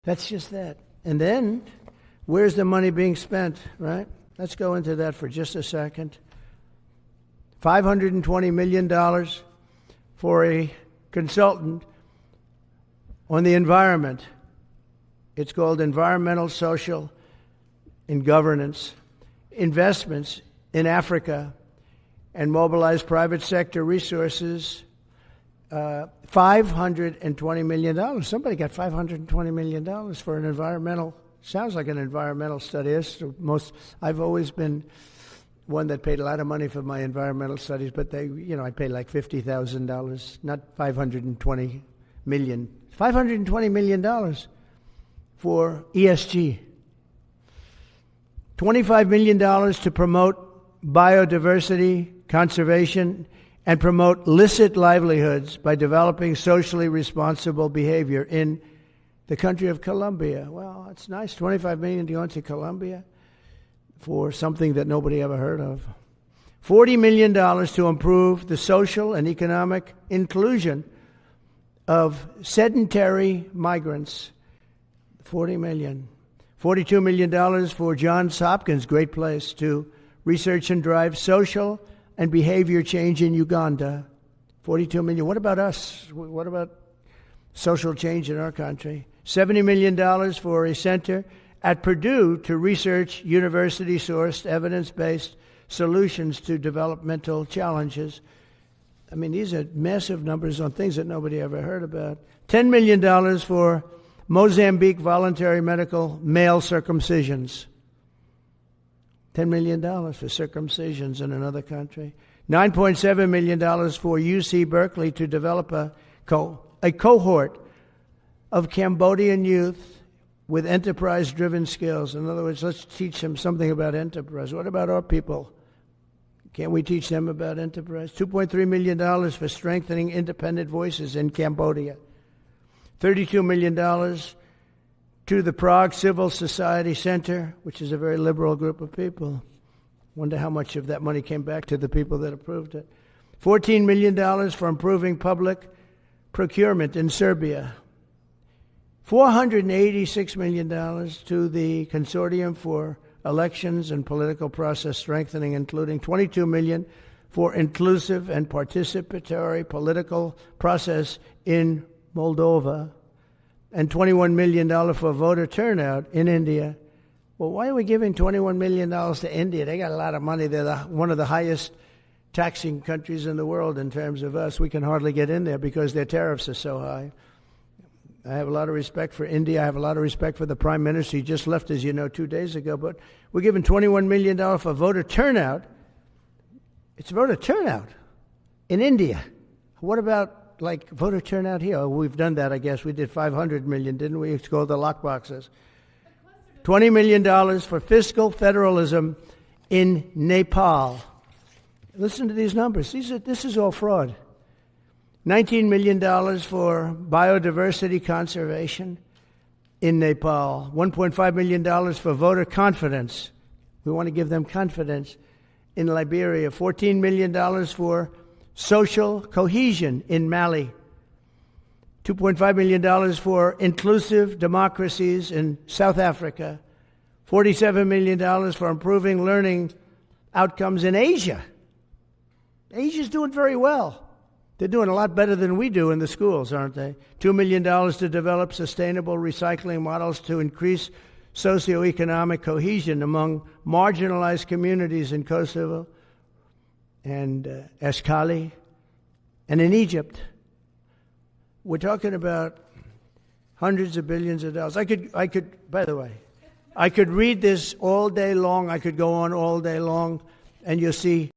That's just that. And then, where's the money being spent, right? Let's go into that for just a second. $520 million for a consultant on the environment. It's called Environmental, Social, and Governance. Investments in Africa and mobilize private sector resources. $520 million. Somebody got $520 million for an environmental, sounds like an environmental study. I've always been one that paid a lot of money for my environmental studies, but I paid like $50,000, not $520 million. $520 million for ESG. $25 million to promote biodiversity, conservation, and promote licit livelihoods by developing socially responsible behavior in the country of Colombia. Well, it's nice. $25 million to go into Colombia for something that nobody ever heard of. $40 million to improve the social and economic inclusion of sedentary migrants. $40 million. $42 million for Johns Hopkins, great place, to research and drive social and behavior change in Uganda. $42 million. What about us? What about social change in our country? $70 million for a center at Purdue to research university-sourced, evidence-based solutions to developmental challenges. I mean, these are massive numbers on things that nobody ever heard about. $10 million for Mozambique voluntary medical male circumcisions. $10 million for circumcisions in another country. $9.7 million for UC Berkeley to develop a cohort of Cambodian youth with enterprise-driven skills. In other words, let's teach them something about enterprise. What about our people? Can't we teach them about enterprise? $2.3 million for strengthening independent voices in Cambodia. $32 million to the Prague Civil Society Center, which is a very liberal group of people. Wonder how much of that money came back to the people that approved it. $14 million for improving public procurement in Serbia. $486 million to the Consortium for Elections and Political Process Strengthening, including $22 million for inclusive and participatory political process in Moldova, and $21 million for voter turnout in India. Well, why are we giving $21 million to India? They got a lot of money. They're one of the highest taxing countries in the world in terms of us. We can hardly get in there because their tariffs are so high. I have a lot of respect for India. I have a lot of respect for the Prime Minister. He just left, as you know, 2 days ago. But we're giving $21 million for voter turnout. It's voter turnout in India. What about voter turnout here? Oh, we've done that, I guess. We did $500 million, didn't we? It's called the lockboxes. $20 million for fiscal federalism in Nepal. Listen to these numbers. This is all fraud. $19 million for biodiversity conservation in Nepal. $1.5 million for voter confidence. We want to give them confidence in Liberia. $14 million for social cohesion in Mali. $2.5 million for inclusive democracies in South Africa. $47 million for improving learning outcomes in Asia. Asia's doing very well. They're doing a lot better than we do in the schools, aren't they? $2 million to develop sustainable recycling models to increase socioeconomic cohesion among marginalized communities in Kosovo and Escali and in Egypt. We're talking about hundreds of billions of dollars. I could, by the way, I could read this all day long. I could go on all day long, and you'll see